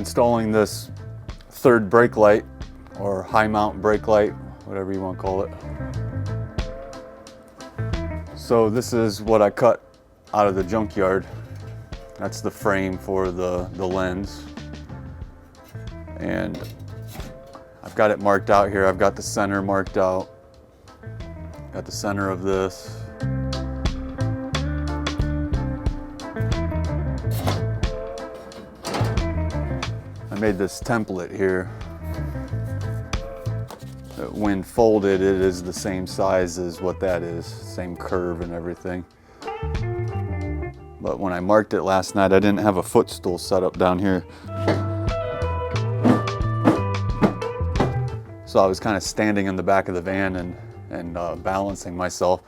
installing this third brake light, or high mount brake light, whatever you want to call it. So this is what I cut out of the junkyard. That's the frame for the lens. And I've got it marked out here. I've got the center marked out. Got the center of this. I made this template here. When folded, it is the same size as what that is, same curve and everything. But when I marked it last night, I didn't have a footstool set up down here. So I was kind of standing in the back of the van and balancing myself.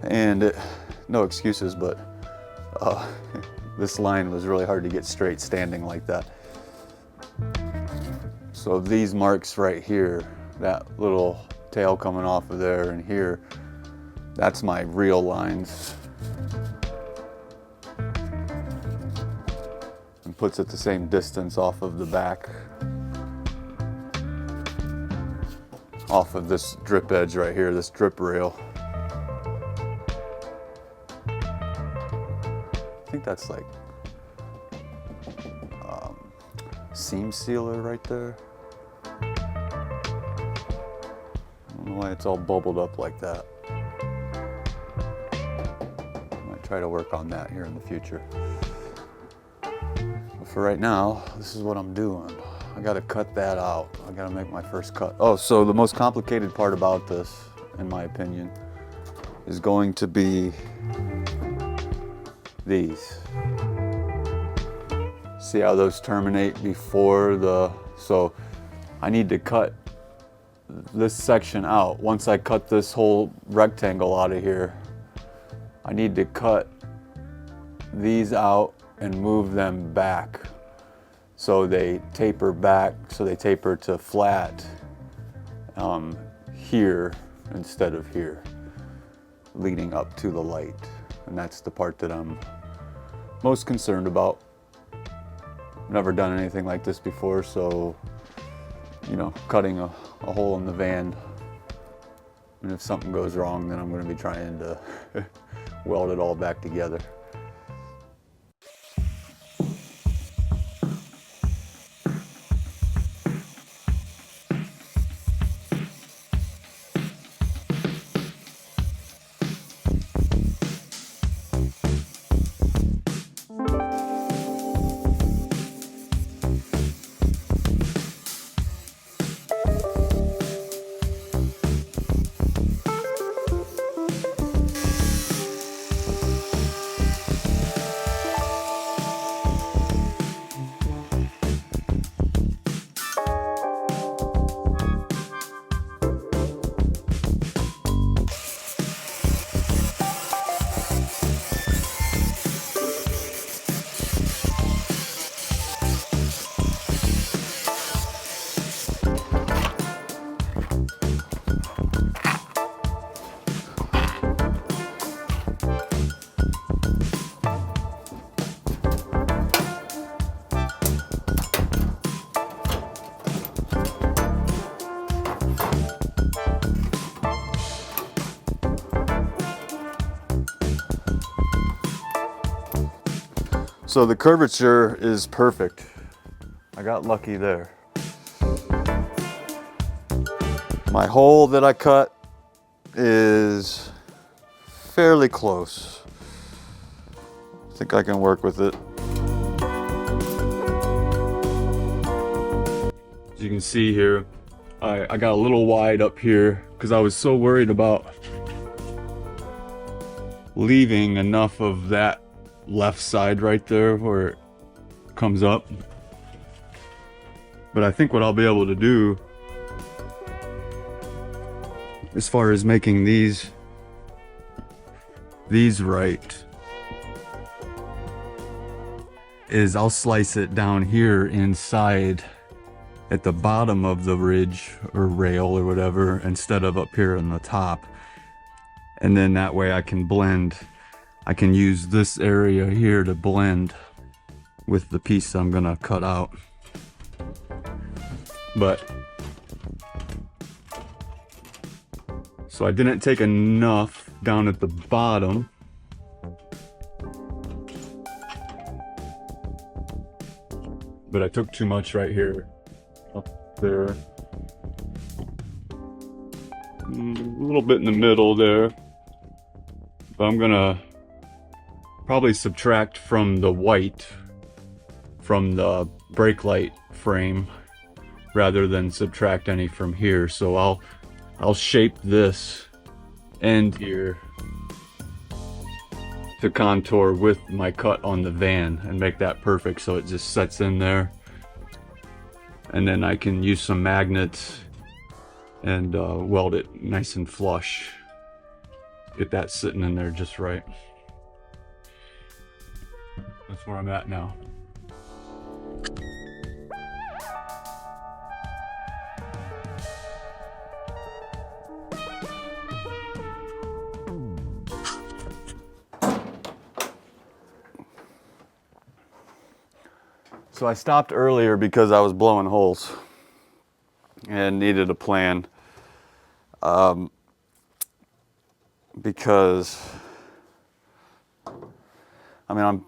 And no excuses, but this line was really hard to get straight standing like that. So these marks right here, that little tail coming off of there and here, that's my real lines. And puts it the same distance off of the back, off of this drip edge right here, this drip rail. I think that's like seam sealer right there. I don't know why it's all bubbled up like that. I might try to work on that here in the future. But for right now, this is what I'm doing. I gotta cut that out. I gotta make my first cut. Oh, so the most complicated part about this, in my opinion, is going to be these. See how those terminate before the, so I need to cut this section out. Once I cut this whole rectangle out of here, I need to cut these out and move them back so they taper back, so they taper to flat here instead of here, leading up to the light. And that's the part that I'm most concerned about. Never done anything like this before, so you know, cutting a hole in the van, and if something goes wrong, then I'm going to be trying to weld it all back together. So the curvature is perfect. I got lucky there. My hole that I cut is fairly close. I think I can work with it. As you can see here, I got a little wide up here because I was so worried about leaving enough of that left side right there where it comes up. But I think what I'll be able to do as far as making these right is I'll slice it down here inside at the bottom of the ridge or rail or whatever instead of up here on the top, and then that way I can blend. I can use this area here to blend with the piece I'm gonna cut out. But so I didn't take enough down at the bottom. But I took too much right here, up there. A little bit in the middle there. But I'm gonna probably subtract from the white from the brake light frame rather than subtract any from here. So I'll shape this end here to contour with my cut on the van and make that perfect so it just sets in there. And then I can use some magnets and weld it nice and flush. Get that sitting in there just right. That's where I'm at now. So I stopped earlier because I was blowing holes and needed a plan. Because I mean, I'm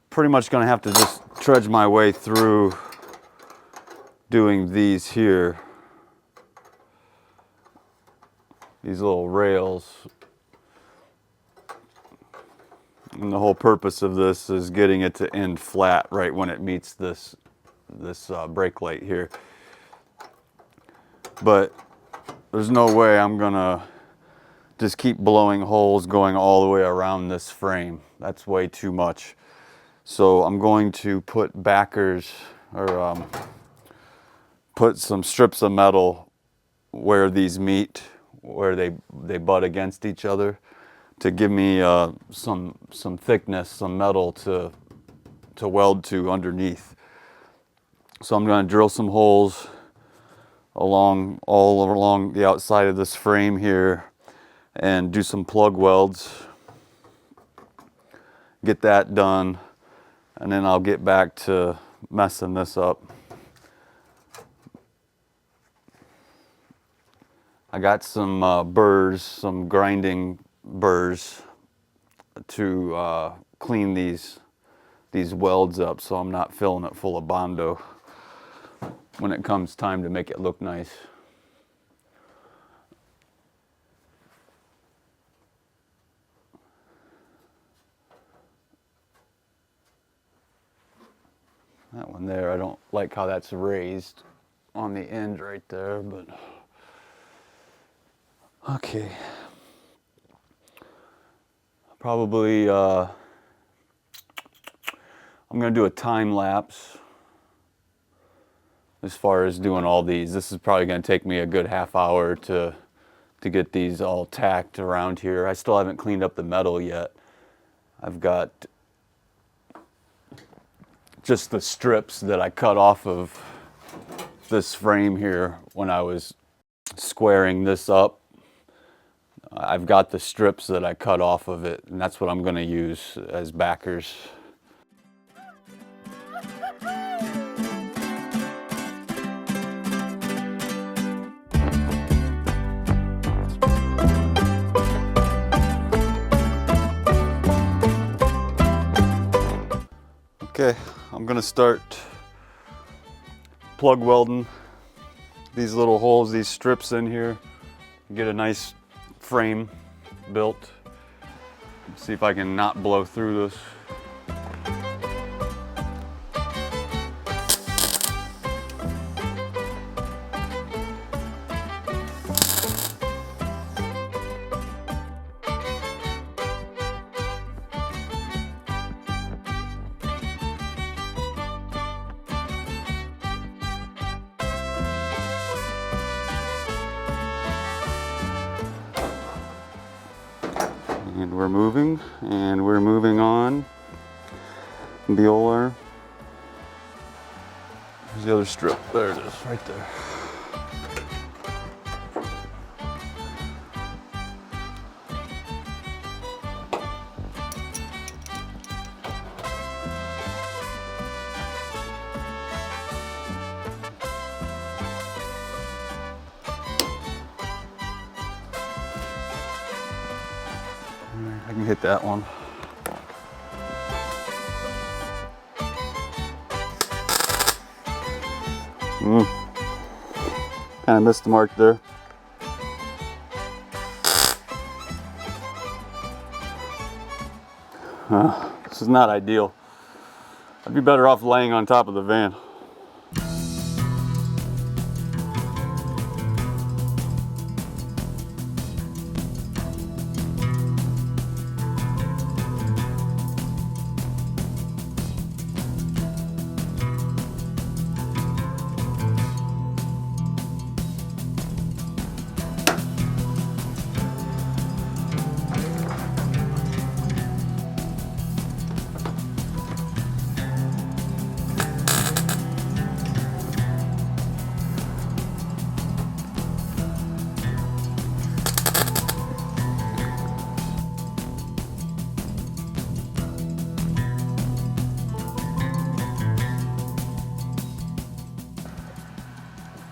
pretty much going to have to just trudge my way through doing these here. These little rails. And the whole purpose of this is getting it to end flat right when it meets this brake light here. But there's no way I'm gonna just keep blowing holes going all the way around this frame. That's way too much. So I'm going to put backers, or put some strips of metal where these meet, where they butt against each other, to give me some thickness, some metal to weld to underneath. So I'm going to drill some holes all along the outside of this frame here and do some plug welds, get that done, and then I'll get back to messing this up. I got some burrs, some grinding burrs to clean these welds up so I'm not filling it full of Bondo when it comes time to make it look nice. That one there, I don't like how that's raised on the end right there, but okay. Probably, I'm going to do a time lapse as far as doing all these. This is probably going to take me a good half hour to get these all tacked around here. I still haven't cleaned up the metal yet. I've got just the strips that I cut off of this frame here when I was squaring this up. I've got the strips that I cut off of it, and that's what I'm going to use as backers. Okay, I'm going to start plug welding these little holes, these strips in here, get a nice frame built. See if I can not blow through this. And we're moving on. Violar. There's the other strip. There it is, right there. I can hit that one. Kind of missed the mark there. This is not ideal. I'd be better off laying on top of the van.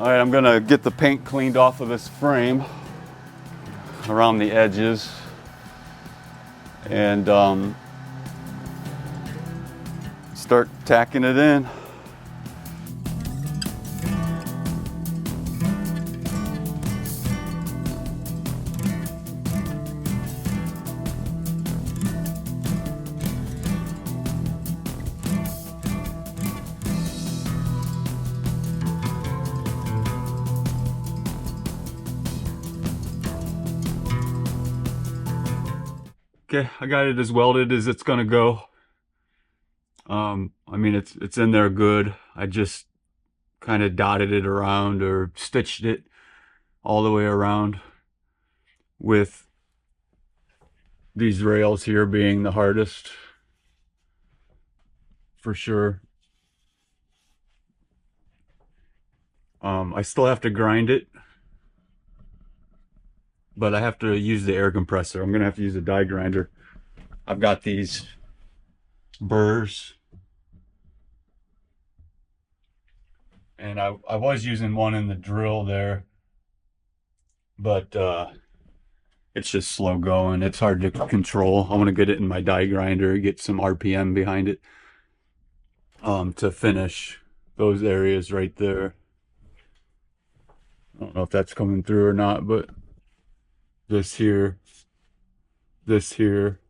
All right, I'm gonna get the paint cleaned off of this frame around the edges and start tacking it in. Okay, I got it as welded as it's gonna go. I mean, it's in there good. I just kind of dotted it around or stitched it all the way around, with these rails here being the hardest for sure. I still have to grind it, but I have to use the air compressor. I'm gonna have to use a die grinder. I've got these burrs, and I was using one in the drill there, but it's just slow going. It's hard to control. I want to get it in my die grinder, get some RPM behind it to finish those areas right there. I don't know if that's coming through or not, but this here, this here,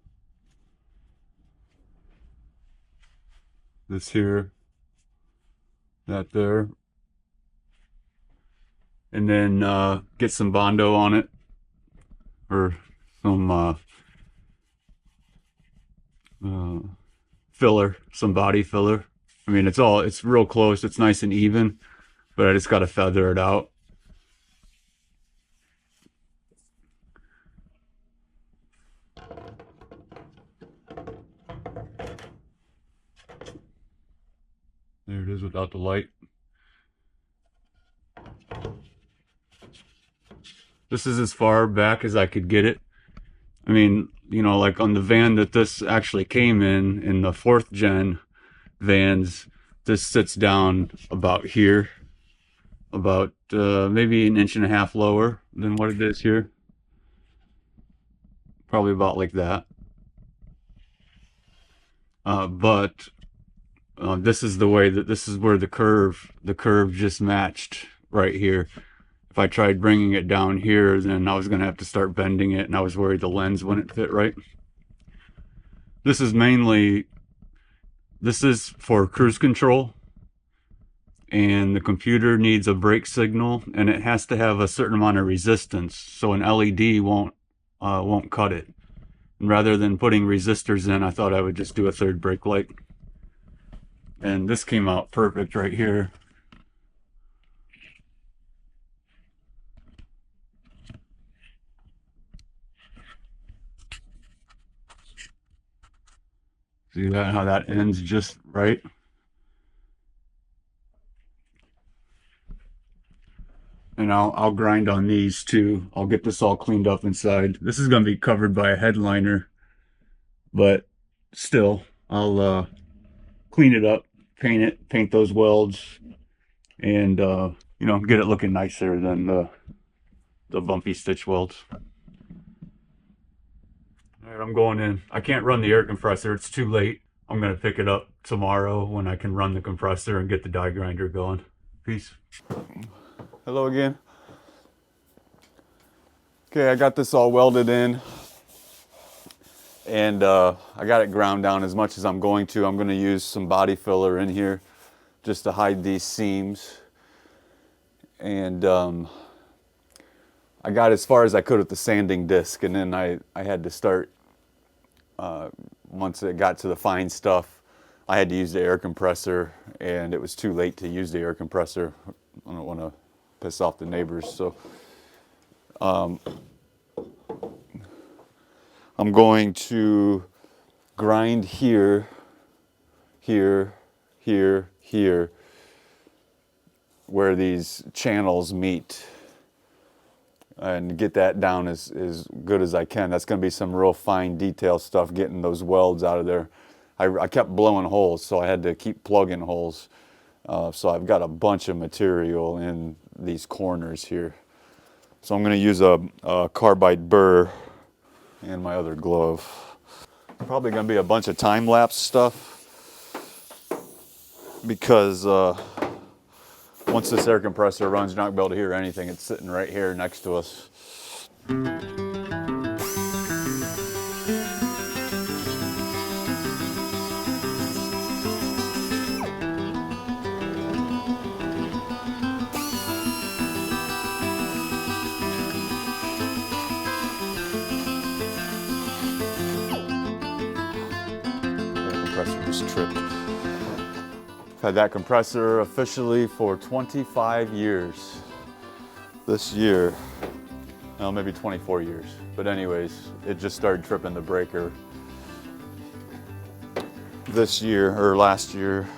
this here, that there, and then get some Bondo on it, or some filler, some body filler. I mean, it's real close. It's nice and even, but I just got to feather it out. There it is without the light. This is as far back as I could get it. I mean, you know, like on the van that this actually came in the 4th gen vans, this sits down about here, about maybe an inch and a half lower than what it is here. Probably about like that. But this is the way that this is where the curve just matched right here. If I tried bringing it down here, then I was going to have to start bending it, and I was worried the lens wouldn't fit right. This is for cruise control, and the computer needs a brake signal, and it has to have a certain amount of resistance, so an LED won't cut it. And rather than putting resistors in, I thought I would just do a 3rd brake light. And this came out perfect right here. See that, how that ends just right? And I'll grind on these too. I'll get this all cleaned up inside. This is going to be covered by a headliner, but still, I'll clean it up, paint those welds, and you know, get it looking nicer than the bumpy stitch welds. All right, I'm going in. I can't run the air compressor. It's too late. I'm going to pick it up tomorrow when I can run the compressor and get the die grinder going. Peace. Hello again. Okay, I got this all welded in. And I got it ground down as much as I'm going to. I'm going to use some body filler in here just to hide these seams. And I got as far as I could with the sanding disc, and then I had to start, once it got to the fine stuff, I had to use the air compressor, and it was too late to use the air compressor. I don't want to piss off the neighbors, so I'm going to grind here, here, here, here, where these channels meet, and get that down as good as I can. That's going to be some real fine detail stuff, getting those welds out of there. I kept blowing holes, so I had to keep plugging holes. So I've got a bunch of material in these corners here. So I'm going to use a carbide burr and my other glove. Probably going to be a bunch of time-lapse stuff, because once this air compressor runs, you're not going to be able to hear anything. It's sitting right here next to us. The compressor just tripped. I've had that compressor officially for 25 years. This year, well, maybe 24 years. But anyways, it just started tripping the breaker this year, or last year.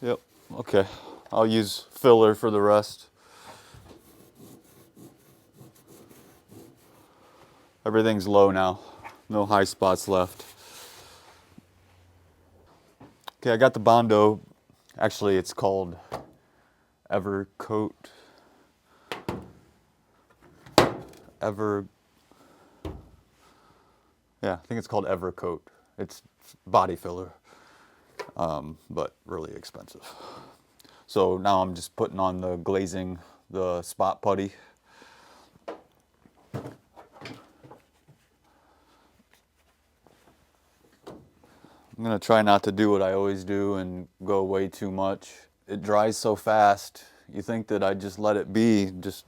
Yep, okay. I'll use filler for the rest. Everything's low now. No high spots left. Okay, I got the Bondo. Actually, it's called Evercoat. Yeah, I think it's called Evercoat. It's body filler, but really expensive. So now I'm just putting on the glazing, the spot putty. I'm gonna try not to do what I always do and go way too much. It dries so fast, you think that I just let it be, just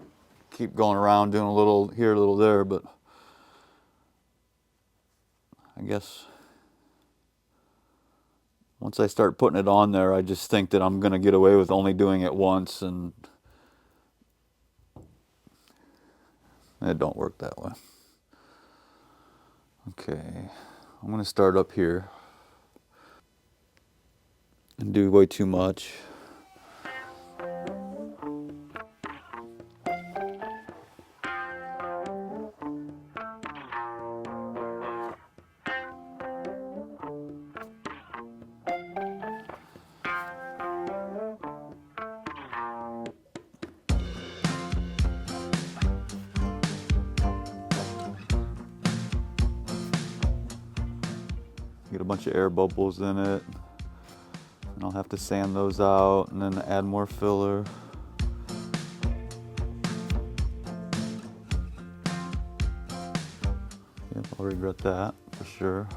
keep going around doing a little here, a little there, but I guess once I start putting it on there, I just think that I'm gonna get away with only doing it once, and it don't work that way. Okay, I'm gonna start up here and do way too much. Get a bunch of air bubbles in it, and I'll have to sand those out and then add more filler. Yep, I'll regret that for sure.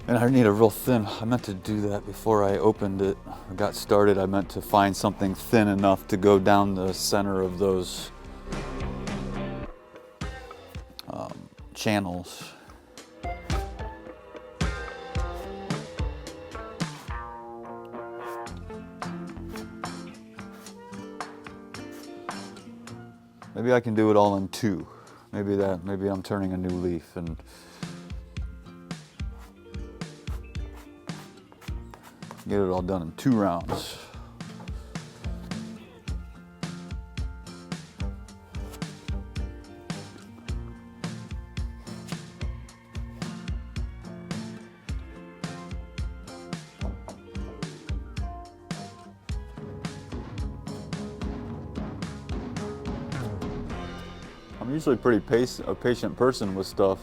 And I need a real thin, I meant to do that before I opened it, or got started. I meant to find something thin enough to go down the center of those channels. Maybe I can do it all in two. Maybe I'm turning a new leaf and get it all done in 2 rounds. I'm usually a patient person with stuff,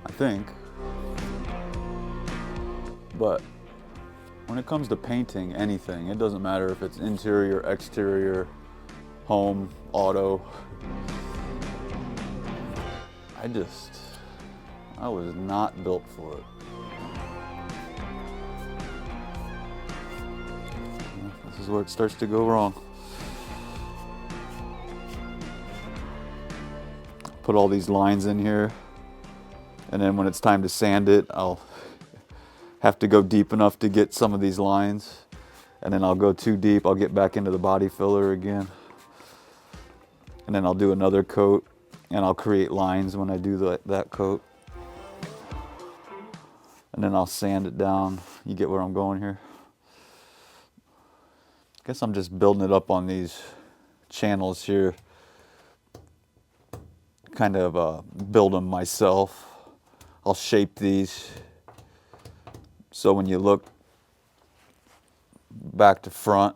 I think. But when it comes to painting anything, it doesn't matter if it's interior, exterior, home, auto. I was not built for it. This is where it starts to go wrong. Put all these lines in here, and then when it's time to sand it, I'll have to go deep enough to get some of these lines, and then I'll go too deep, I'll get back into the body filler again, and then I'll do another coat, and I'll create lines when I do that coat, and then I'll sand it down. You get where I'm going here? I guess I'm just building it up on these channels here, kind of build them myself. I'll shape these so when you look back to front,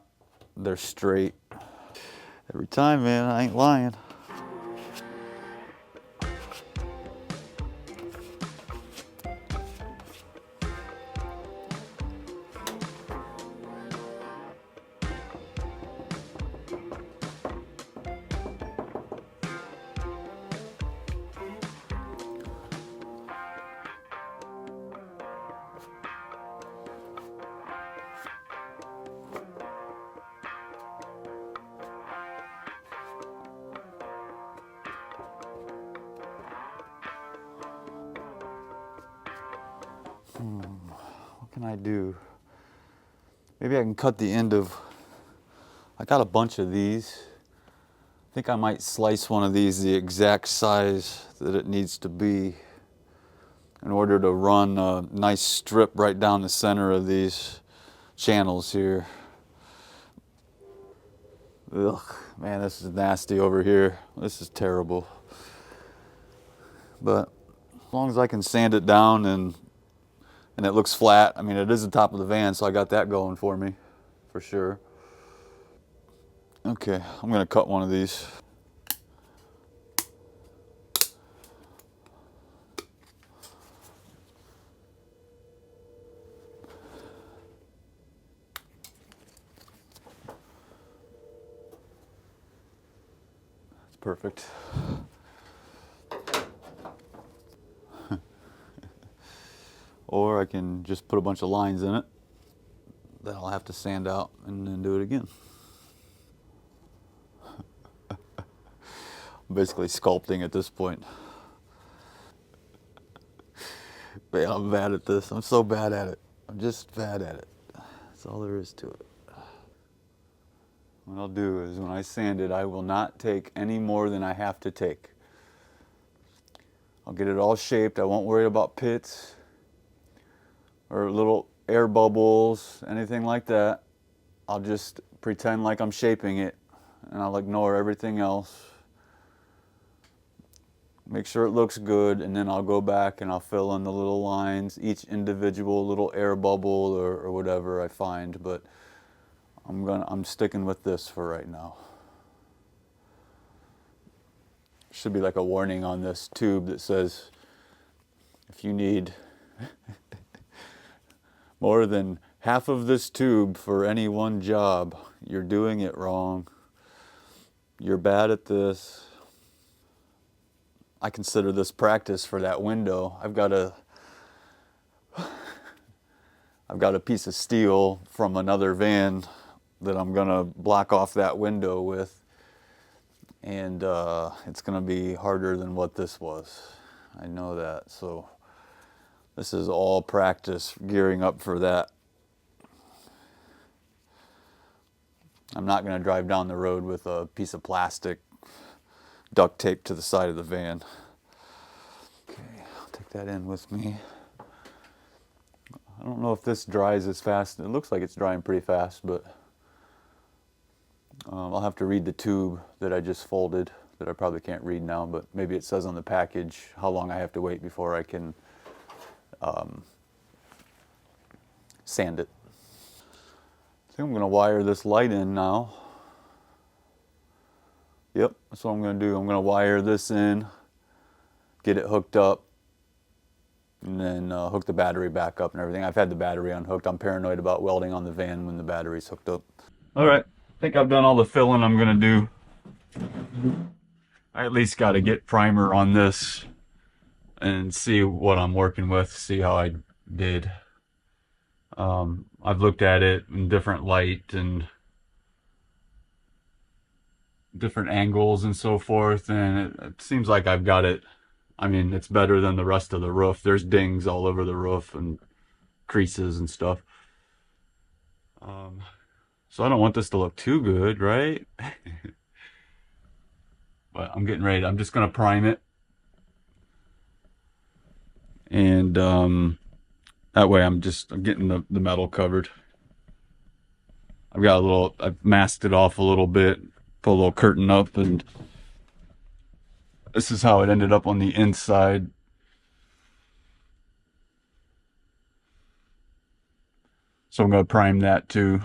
they're straight. Every time, man, I ain't lying. What can I do? Maybe I can cut the end of, I got a bunch of these. I think I might slice one of these the exact size that it needs to be in order to run a nice strip right down the center of these channels here. Ugh, man, this is nasty over here. This is terrible. But as long as I can sand it down and it looks flat. I mean, it is the top of the van, so I got that going for me, for sure. Okay, I'm gonna cut one of these. That's perfect. Or I can just put a bunch of lines in it that I'll have to sand out and then do it again. I'm basically sculpting at this point. Man, I'm bad at this. I'm so bad at it. I'm just bad at it. That's all there is to it. What I'll do is when I sand it, I will not take any more than I have to take. I'll get it all shaped. I won't worry about pits or little air bubbles, anything like that. I'll just pretend like I'm shaping it, and I'll ignore everything else. Make sure it looks good, and then I'll go back and I'll fill in the little lines, each individual little air bubble or whatever I find, but I'm sticking with this for right now. Should be like a warning on this tube that says, if you need more than half of this tube for any one job, you're doing it wrong. You're bad at this. I consider this practice for that window. I've got I've got a piece of steel from another van that I'm gonna block off that window with, and it's gonna be harder than what this was. I know that, so this is all practice gearing up for that. I'm not gonna drive down the road with a piece of plastic duct taped to the side of the van. Okay, I'll take that in with me. I don't know if this dries as fast. It looks like it's drying pretty fast, but I'll have to read the tube that I just folded that I probably can't read now, but maybe it says on the package how long I have to wait before I can sand it. I think I'm going to wire this light in now. Yep, that's what I'm going to do. I'm going to wire this in, get it hooked up, and then hook the battery back up and everything. I've had the battery unhooked. I'm paranoid about welding on the van when the battery's hooked up. All right, I think I've done all the filling I'm gonna do. I at least got to get primer on this and see what I'm working with, see how I did. I've looked at it in different light and different angles and so forth, and it seems like I've got it. I mean, it's better than the rest of the roof. There's dings all over the roof and creases and stuff. So I don't want this to look too good, right? But I'm getting ready. I'm just going to prime it. And that way I'm getting the metal covered. I've masked it off a little bit, put a little curtain up, and this is how it ended up on the inside. So I'm going to prime that too.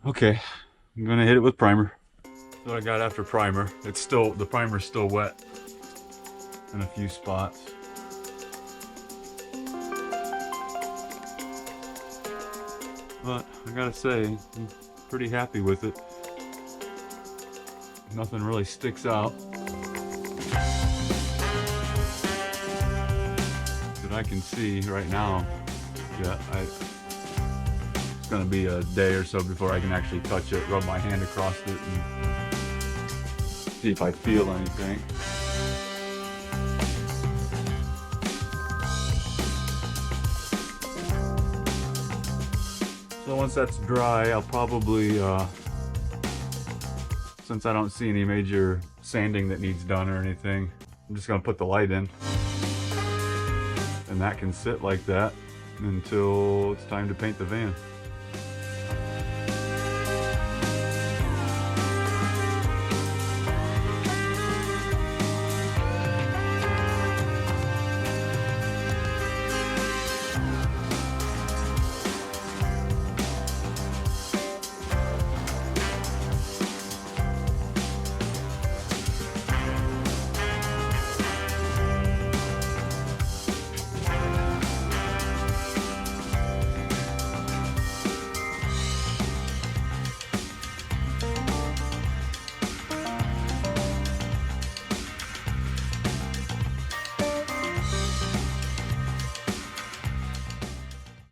Okay, I'm going to hit it with primer. That's what I got after primer. The primer's still wet in a few spots. But I gotta say, I'm pretty happy with it. Nothing really sticks out that I can see right now. Yeah, it's gonna be a day or so before I can actually touch it, rub my hand across it, and see if I feel anything. So once that's dry, I'll probably, since I don't see any major sanding that needs done or anything, I'm just gonna put the light in. And that can sit like that until it's time to paint the van.